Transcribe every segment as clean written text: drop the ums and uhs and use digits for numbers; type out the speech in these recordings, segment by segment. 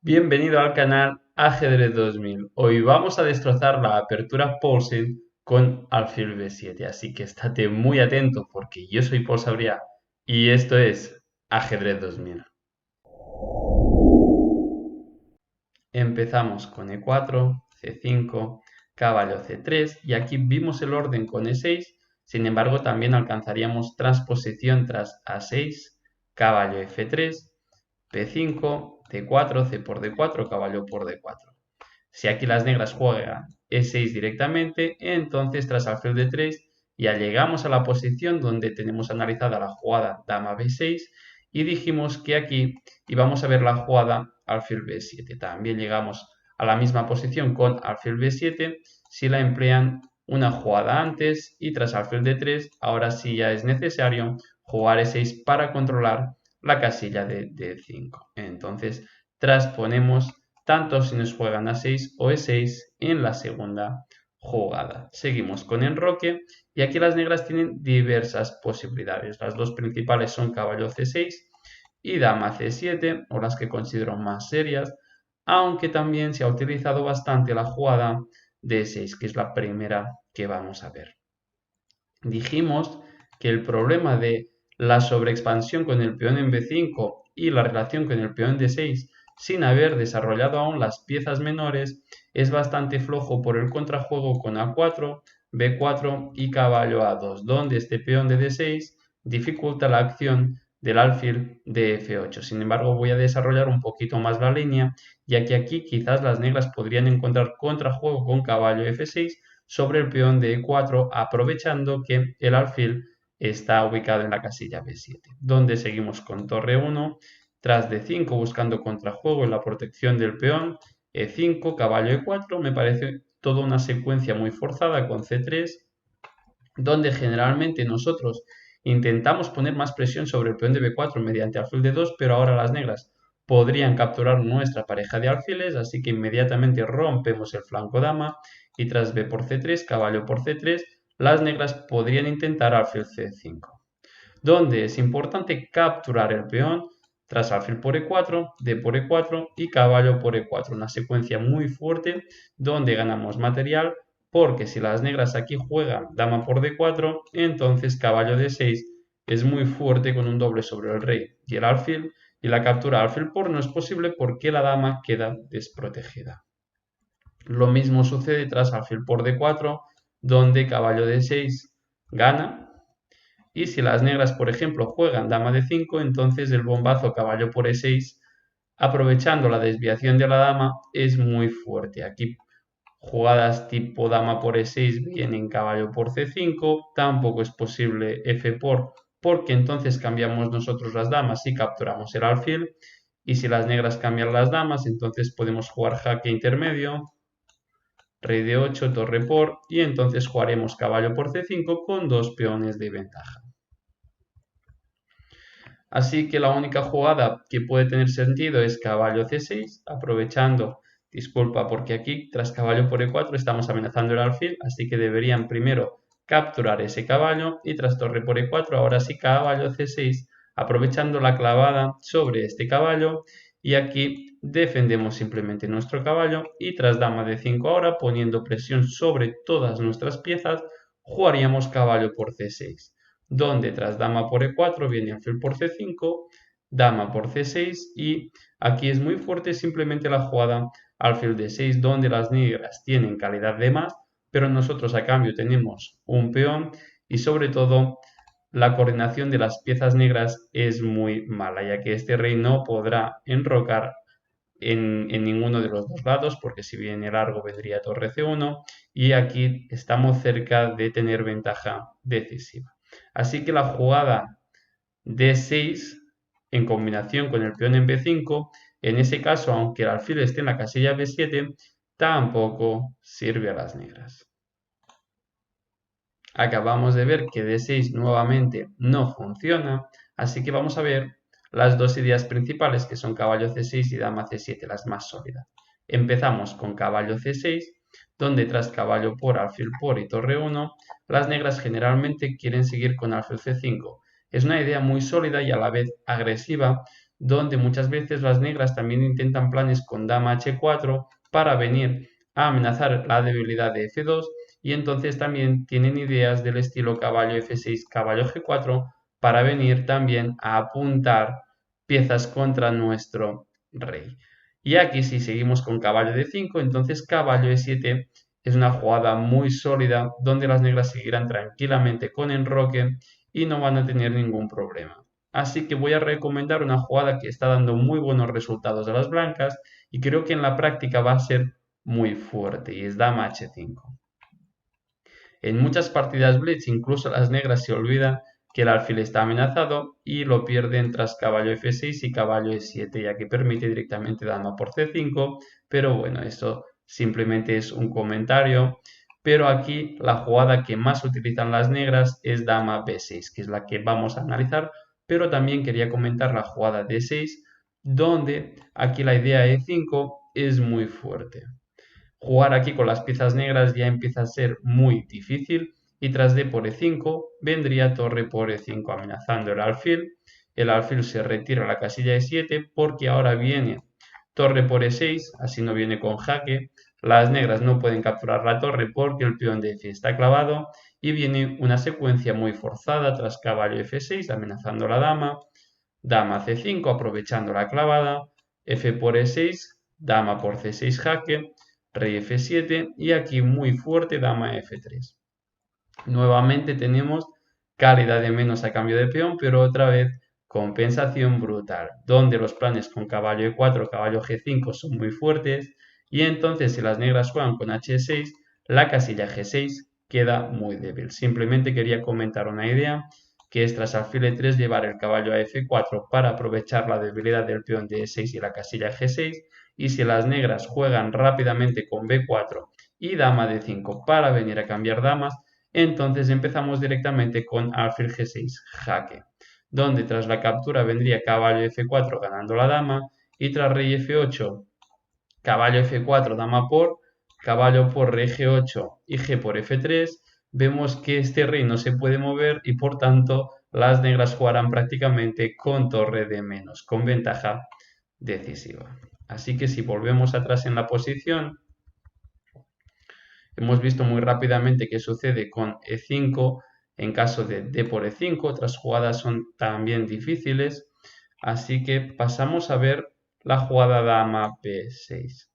Bienvenido al canal Ajedrez 2000. Hoy vamos a destrozar la apertura Paulsen con alfil b7, así que estate muy atento porque yo soy Paul Sabria y esto es Ajedrez 2000. Empezamos con e4, c5, caballo c3 y aquí vimos el orden con e6, sin embargo también alcanzaríamos transposición tras a6, caballo f3, p5, d4, c por d4, caballo por d4. Si aquí las negras juegan e6 directamente, entonces tras alfil d3 ya llegamos a la posición donde tenemos analizada la jugada dama b6 y dijimos que aquí íbamos a ver la jugada alfil b7. También llegamos a la misma posición con alfil b7 si la emplean una jugada antes y tras alfil d3 ahora sí ya es necesario jugar e6 para controlar la casilla de d5. Entonces transponemos tanto si nos juegan a6 o e6 en la segunda jugada. Seguimos con enroque y aquí las negras tienen diversas posibilidades. Las dos principales son caballo c6 y dama c7, o las que considero más serias, aunque también se ha utilizado bastante la jugada d6, que es la primera que vamos a ver. Dijimos que el problema de la sobreexpansión con el peón en b5 y la relación con el peón d6 sin haber desarrollado aún las piezas menores es bastante flojo por el contrajuego con a4, b4 y caballo a2, donde este peón de d6 dificulta la acción del alfil de f8. Sin embargo, voy a desarrollar un poquito más la línea, ya que aquí quizás las negras podrían encontrar contrajuego con caballo f6 sobre el peón de e4, aprovechando que el alfil está ubicado en la casilla b7, donde seguimos con torre 1, tras d5 buscando contrajuego en la protección del peón, e5, caballo e4, me parece toda una secuencia muy forzada con c3, donde generalmente nosotros intentamos poner más presión sobre el peón de b4 mediante alfil de 2, pero ahora las negras podrían capturar nuestra pareja de alfiles, así que inmediatamente rompemos el flanco dama y tras b por c3, caballo por c3, las negras podrían intentar alfil c5, donde es importante capturar el peón tras alfil por e4, d por e4 y caballo por e4, una secuencia muy fuerte donde ganamos material, porque si las negras aquí juegan dama por d4, entonces caballo d6 es muy fuerte con un doble sobre el rey y el alfil, y la captura alfil por no es posible porque la dama queda desprotegida. Lo mismo sucede tras alfil por d4, donde caballo d6 gana, y si las negras, por ejemplo, juegan dama d5, entonces el bombazo caballo por e6, aprovechando la desviación de la dama, es muy fuerte. Aquí jugadas tipo dama por e6 vienen caballo por c5, tampoco es posible f por, porque entonces cambiamos nosotros las damas y capturamos el alfil, y si las negras cambian las damas, entonces podemos jugar jaque intermedio, rey de 8, torre por, y entonces jugaremos caballo por c5 con dos peones de ventaja. Así que la única jugada que puede tener sentido es caballo c6, aprovechando, disculpa, porque aquí tras caballo por e4 estamos amenazando el alfil, así que deberían primero capturar ese caballo y tras torre por e4, ahora sí caballo c6, aprovechando la clavada sobre este caballo, y aquí defendemos simplemente nuestro caballo y tras dama d5 ahora, poniendo presión sobre todas nuestras piezas, jugaríamos caballo por c6, donde tras dama por e4 viene alfil por c5, dama por c6 y aquí es muy fuerte simplemente la jugada alfil d6, donde las negras tienen calidad de más, pero nosotros a cambio tenemos un peón y sobre todo la coordinación de las piezas negras es muy mala, ya que este rey no podrá enrocar en ninguno de los dos lados, porque si viene largo vendría torre c1 y aquí estamos cerca de tener ventaja decisiva. Así que la jugada d6 en combinación con el peón en b5, en ese caso, aunque el alfil esté en la casilla b7, tampoco sirve a las negras. Acabamos de ver que d6 nuevamente no funciona, así que vamos a ver las dos ideas principales, que son caballo c6 y dama c7, las más sólidas. Empezamos con caballo c6, donde tras caballo por, alfil por y torre 1, las negras generalmente quieren seguir con alfil c5. Es una idea muy sólida y a la vez agresiva, donde muchas veces las negras también intentan planes con dama h4 para venir a amenazar la debilidad de f2 y entonces también tienen ideas del estilo caballo f6, caballo g4 para venir también a apuntar piezas contra nuestro rey. Y aquí si seguimos con caballo d5, entonces caballo e7 es una jugada muy sólida donde las negras seguirán tranquilamente con enroque y no van a tener ningún problema. Así que voy a recomendar una jugada que está dando muy buenos resultados a las blancas y creo que en la práctica va a ser muy fuerte y es dama h5. En muchas partidas blitz incluso las negras se olvidan que el alfil está amenazado y lo pierden tras caballo f6 y caballo e7 ya que permite directamente dama por c5, pero bueno, esto simplemente es un comentario. Pero aquí la jugada que más utilizan las negras es dama b6, que es la que vamos a analizar, pero también quería comentar la jugada d6, donde aquí la idea e5 es muy fuerte. Jugar aquí con las piezas negras ya empieza a ser muy difícil y tras d por e5 vendría torre por e5 amenazando el alfil. El alfil se retira a la casilla e7 porque ahora viene torre por e6, así no viene con jaque. Las negras no pueden capturar la torre porque el peón de f está clavado y viene una secuencia muy forzada tras caballo f6 amenazando la dama, dama c5 aprovechando la clavada, f por e6, dama por c6 jaque, rey f7 y aquí muy fuerte dama f3. Nuevamente tenemos calidad de menos a cambio de peón, pero otra vez compensación brutal, donde los planes con caballo e4, caballo g5 son muy fuertes y entonces si las negras juegan con h6, la casilla g6 queda muy débil. Simplemente quería comentar una idea, que es tras alfil e3 llevar el caballo a f4 para aprovechar la debilidad del peón de e6 y la casilla g6, y si las negras juegan rápidamente con b4 y dama d5 para venir a cambiar damas, entonces empezamos directamente con alfil g6 jaque, donde tras la captura vendría caballo f4 ganando la dama y tras rey f8, caballo f4 dama por, caballo por rey g8 y g por f3, vemos que este rey no se puede mover y por tanto las negras jugarán prácticamente con torre de menos, con ventaja decisiva. Así que si volvemos atrás en la posición, hemos visto muy rápidamente qué sucede con e5 en caso de d por e5. Otras jugadas son también difíciles. Así que pasamos a ver la jugada dama b6,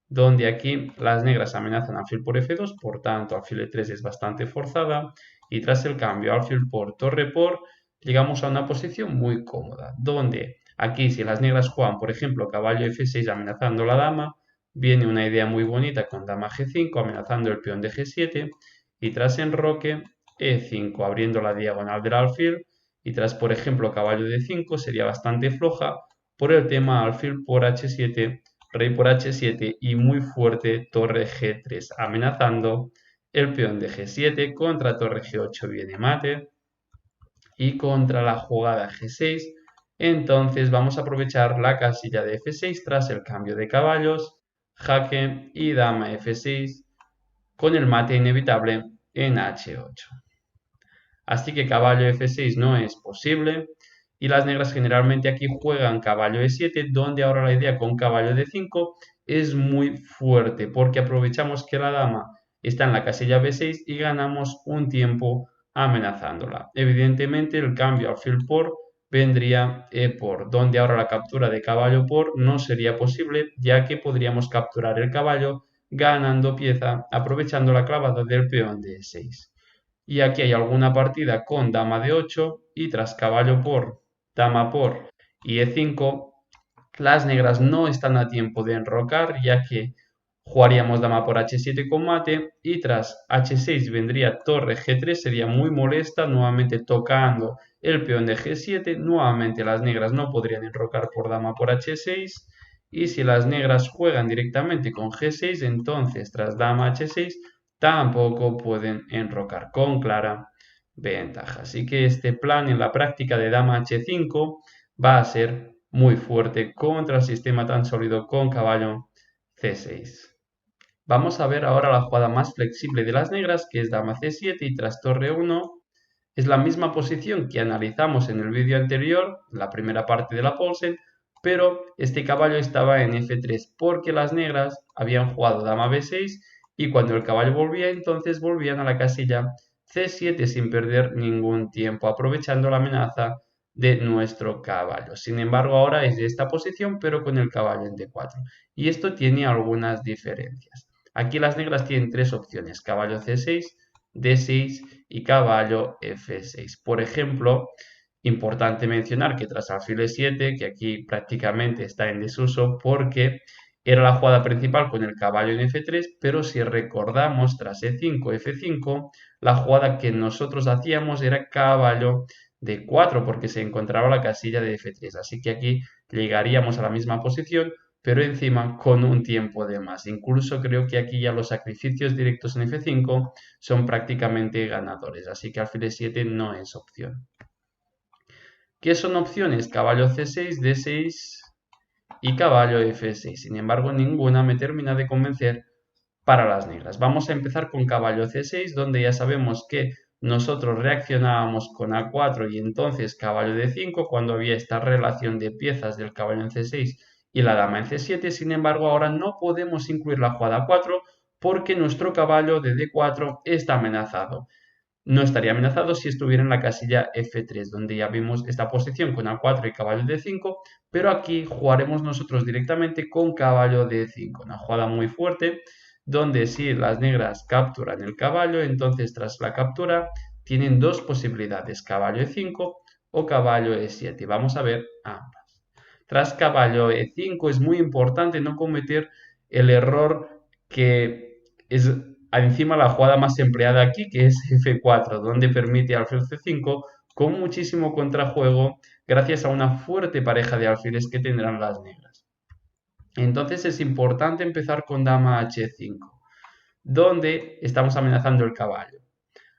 donde aquí las negras amenazan alfil por f2, por tanto alfil e3 es bastante forzada. Y tras el cambio alfil por torre por, llegamos a una posición muy cómoda, donde aquí si las negras juegan, por ejemplo, caballo f6 amenazando la dama, viene una idea muy bonita con dama g5 amenazando el peón de g7 y tras enroque e5 abriendo la diagonal del alfil y tras por ejemplo caballo d5 sería bastante floja por el tema alfil por h7, rey por h7 y muy fuerte torre g3 amenazando el peón de g7, contra torre g8 viene mate y contra la jugada g6 entonces vamos a aprovechar la casilla de f6 tras el cambio de caballos, jaque y dama f6 con el mate inevitable en h8. Así que caballo f6 no es posible y las negras generalmente aquí juegan caballo e7, donde ahora la idea con caballo d5 es muy fuerte porque aprovechamos que la dama está en la casilla b6 y ganamos un tiempo amenazándola. Evidentemente el cambio alfil por vendría e por, donde ahora la captura de caballo por no sería posible ya que podríamos capturar el caballo ganando pieza aprovechando la clavada del peón de e6. Y aquí hay alguna partida con dama de 8 y tras caballo por, dama por y e5, las negras no están a tiempo de enrocar ya que jugaríamos dama por h7 con mate y tras h6 vendría torre g3, sería muy molesta, nuevamente tocando el peón de g7, nuevamente las negras no podrían enrocar por dama por h6 y si las negras juegan directamente con g6, entonces tras dama h6 tampoco pueden enrocar con clara ventaja. Así que este plan en la práctica de dama h5 va a ser muy fuerte contra el sistema tan sólido con caballo c6. Vamos a ver ahora la jugada más flexible de las negras, que es dama c7 y tras torre 1. Es la misma posición que analizamos en el vídeo anterior, la primera parte de la Paulsen, pero este caballo estaba en F3 porque las negras habían jugado dama B6 y cuando el caballo volvía, entonces volvían a la casilla C7 sin perder ningún tiempo, aprovechando la amenaza de nuestro caballo. Sin embargo, ahora es de esta posición, pero con el caballo en D4. Y esto tiene algunas diferencias. Aquí las negras tienen tres opciones, caballo C6, D6 y caballo F6. Por ejemplo, importante mencionar que tras alfil E7, que aquí prácticamente está en desuso porque era la jugada principal con el caballo en F3, pero si recordamos tras E5, F5, la jugada que nosotros hacíamos era caballo D4 porque se encontraba la casilla de F3. Así que aquí llegaríamos a la misma posición, pero encima con un tiempo de más. Incluso creo que aquí ya los sacrificios directos en F5 son prácticamente ganadores. Así que alfil E7 no es opción. ¿Qué son opciones? Caballo C6, D6 y caballo F6. Sin embargo, ninguna me termina de convencer para las negras. Vamos a empezar con caballo C6, donde ya sabemos que nosotros reaccionábamos con A4 y entonces caballo D5 cuando había esta relación de piezas del caballo en C6 y la dama en C7. Sin embargo, ahora no podemos incluir la jugada A4 porque nuestro caballo de D4 está amenazado. No estaría amenazado si estuviera en la casilla F3, donde ya vimos esta posición con A4 y caballo D5, pero aquí jugaremos nosotros directamente con caballo D5, una jugada muy fuerte, donde si las negras capturan el caballo, entonces tras la captura tienen dos posibilidades, caballo E5 o caballo E7. Vamos a ver ambas. Tras caballo E5 es muy importante no cometer el error que es encima la jugada más empleada aquí, que es F4, donde permite alfil C5 con muchísimo contrajuego gracias a una fuerte pareja de alfiles que tendrán las negras. Entonces es importante empezar con dama H5, donde estamos amenazando el caballo.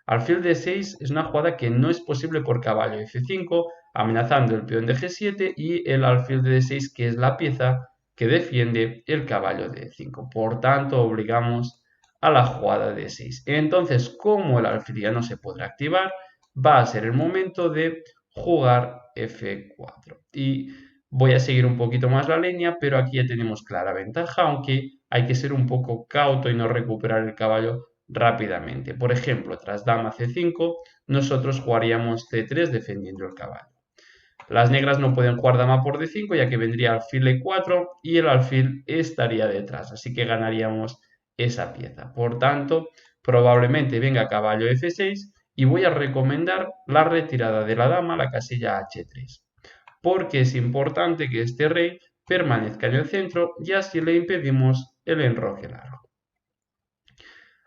Alfil D6 es una jugada que no es posible por caballo F5, amenazando el peón de G7 y el alfil de D6, que es la pieza que defiende el caballo de D5. Por tanto, obligamos a la jugada de D6. Entonces, como el alfil ya no se podrá activar, va a ser el momento de jugar F4. Y voy a seguir un poquito más la línea, pero aquí ya tenemos clara ventaja, aunque hay que ser un poco cauto y no recuperar el caballo rápidamente. Por ejemplo, tras dama C5, nosotros jugaríamos C3 defendiendo el caballo. Las negras no pueden jugar dama por D5, ya que vendría alfil E4 y el alfil estaría detrás, así que ganaríamos esa pieza. Por tanto, probablemente venga caballo F6 y voy a recomendar la retirada de la dama a la casilla H3, porque es importante que este rey permanezca en el centro y así le impedimos el enroque largo.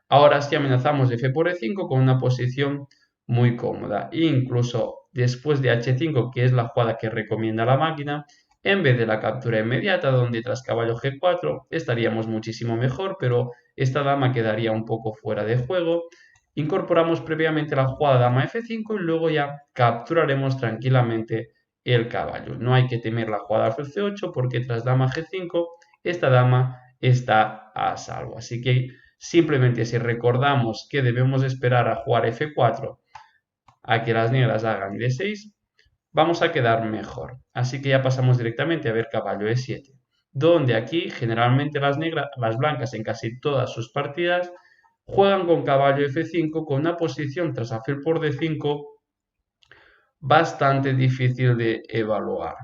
Ahora sí amenazamos F por E5 con una posición muy cómoda. Incluso después de H5, que es la jugada que recomienda la máquina, en vez de la captura inmediata, donde tras caballo G4 estaríamos muchísimo mejor, pero esta dama quedaría un poco fuera de juego, incorporamos previamente la jugada dama F5 y luego ya capturaremos tranquilamente el caballo. No hay que temer la jugada alfil C8 porque tras dama G5 esta dama está a salvo. Así que simplemente si recordamos que debemos esperar a jugar F4 a que las negras hagan D6, vamos a quedar mejor. Así que ya pasamos directamente a ver caballo E7, donde aquí generalmente las blancas en casi todas sus partidas juegan con caballo F5 con una posición tras alfil por D5 bastante difícil de evaluar.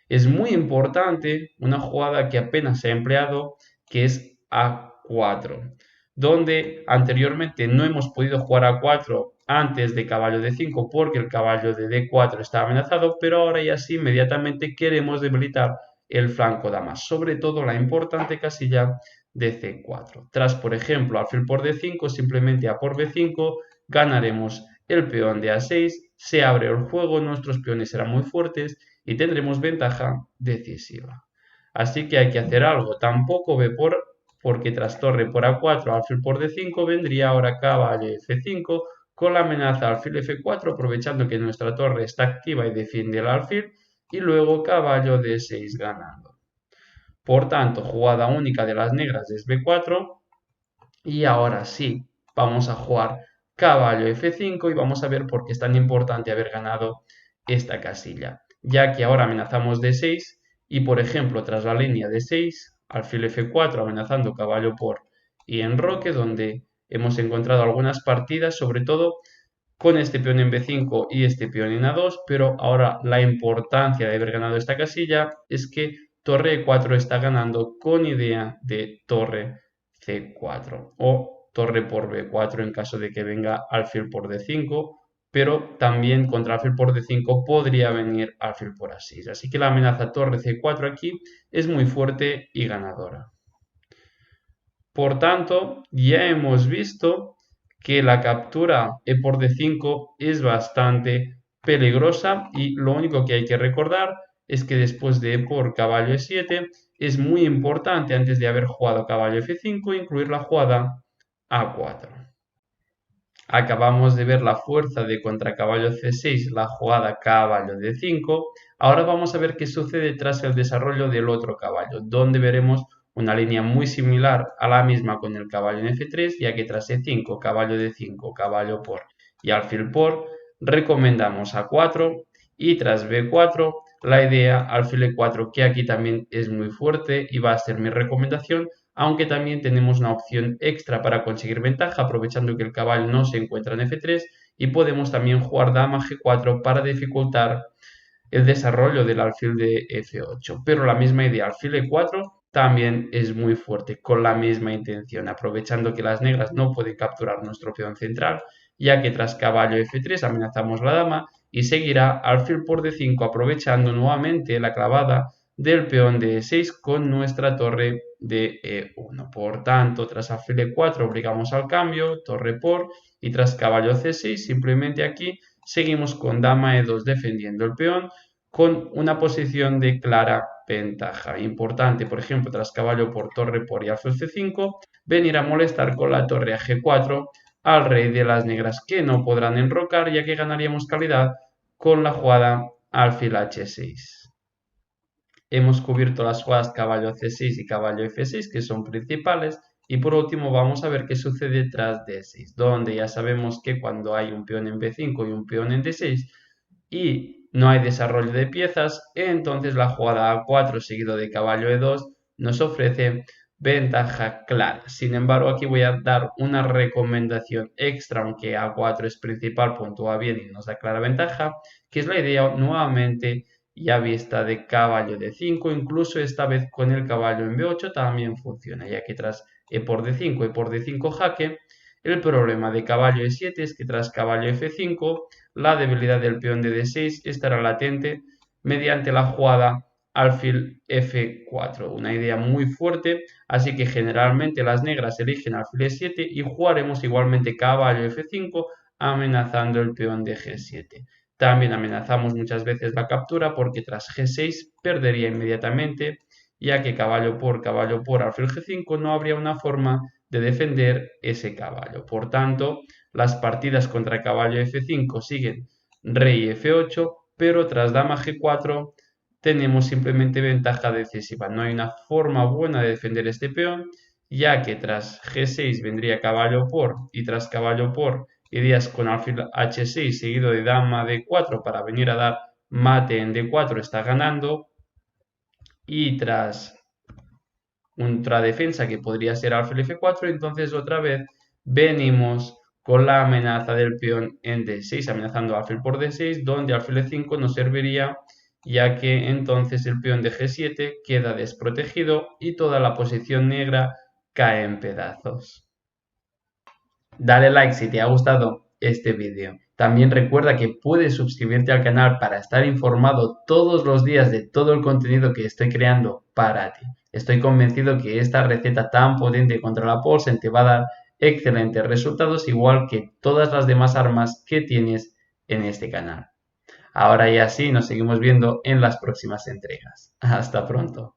Es muy importante una jugada que apenas se ha empleado, que es A4, donde anteriormente no hemos podido jugar A4 antes de caballo D5 porque el caballo de D4 está amenazado, pero ahora ya sí inmediatamente queremos debilitar el flanco dama, sobre todo la importante casilla de C4. Tras, por ejemplo, alfil por D5, simplemente A por B5, ganaremos el peón de A6, se abre el juego, nuestros peones serán muy fuertes y tendremos ventaja decisiva. Así que hay que hacer algo. Tampoco B porque tras torre por A4, alfil por D5, vendría ahora caballo F5 con la amenaza alfil F4, aprovechando que nuestra torre está activa y defiende el alfil, y luego caballo D6 ganando. Por tanto, jugada única de las negras es B4, y ahora sí, vamos a jugar caballo F5 y vamos a ver por qué es tan importante haber ganado esta casilla, ya que ahora amenazamos D6 Y por ejemplo, tras la línea de 6, alfil F4 amenazando caballo por y enroque, donde hemos encontrado algunas partidas, sobre todo con este peón en B5 y este peón en A2, pero ahora la importancia de haber ganado esta casilla es que torre E4 está ganando con idea de torre C4 o torre por B4 en caso de que venga alfil por D5, pero también contra alfil por D5 podría venir alfil por A6. Así que la amenaza torre C4 aquí es muy fuerte y ganadora. Por tanto, ya hemos visto que la captura E por D5 es bastante peligrosa y lo único que hay que recordar es que después de E por caballo E7 es muy importante, antes de haber jugado caballo F5, incluir la jugada A4. Acabamos de ver la fuerza de contra caballo C6, la jugada caballo D5. Ahora vamos a ver qué sucede tras el desarrollo del otro caballo, donde veremos una línea muy similar a la misma con el caballo en F3, ya que tras E5, caballo D5, caballo por y alfil por, recomendamos A4 y tras B4, la idea alfil E4, que aquí también es muy fuerte y va a ser mi recomendación, aunque también tenemos una opción extra para conseguir ventaja, aprovechando que el caballo no se encuentra en F3, y podemos también jugar dama G4 para dificultar el desarrollo del alfil de F8. Pero la misma idea, alfil E4, también es muy fuerte, con la misma intención, aprovechando que las negras no pueden capturar nuestro peón central, ya que tras caballo F3 amenazamos la dama y seguirá alfil por D5, aprovechando nuevamente la clavada del peón de E6 con nuestra torre de E1. Por tanto, tras alfil E4 obligamos al cambio, torre por, y tras caballo C6 simplemente aquí seguimos con dama E2 defendiendo el peón con una posición de clara ventaja. Importante, por ejemplo, tras caballo por torre por y alfil C5, venir a molestar con la torre a G4 al rey de las negras, que no podrán enrocar, ya que ganaríamos calidad con la jugada alfil H6. Hemos cubierto las jugadas caballo C6 y caballo F6, que son principales, y por último vamos a ver qué sucede tras D6, donde ya sabemos que cuando hay un peón en B5 y un peón en D6 y no hay desarrollo de piezas, entonces la jugada A4 seguido de caballo E2 nos ofrece ventaja clara. Sin embargo, aquí voy a dar una recomendación extra, aunque A4 es principal, puntúa bien y nos da clara ventaja, que es la idea nuevamente ya vista de caballo D5, incluso esta vez con el caballo en B8 también funciona, ya que tras E por D5 y por D5 jaque, el problema de caballo E7 es que tras caballo F5, la debilidad del peón de D6 estará latente mediante la jugada alfil F4, una idea muy fuerte, así que generalmente las negras eligen alfil E7 y jugaremos igualmente caballo F5 amenazando el peón de G7. También amenazamos muchas veces la captura porque tras G6 perdería inmediatamente, ya que caballo por alfil G5 no habría una forma de defender ese caballo. Por tanto, las partidas contra caballo F5 siguen rey F8, pero tras dama G4 tenemos simplemente ventaja decisiva. No hay una forma buena de defender este peón, ya que tras G6 vendría caballo por y tras caballo por irías con alfil H6 seguido de dama D4 para venir a dar mate en D4, está ganando, y tras defensa que podría ser alfil F4, entonces otra vez venimos con la amenaza del peón en D6, amenazando alfil por D6, donde alfil E5 nos serviría, ya que entonces el peón de G7 queda desprotegido y toda la posición negra cae en pedazos. Dale like si te ha gustado este vídeo. También recuerda que puedes suscribirte al canal para estar informado todos los días de todo el contenido que estoy creando para ti. Estoy convencido que esta receta tan potente contra la Paulsen te va a dar excelentes resultados, igual que todas las demás armas que tienes en este canal. Ahora ya sí, nos seguimos viendo en las próximas entregas. Hasta pronto.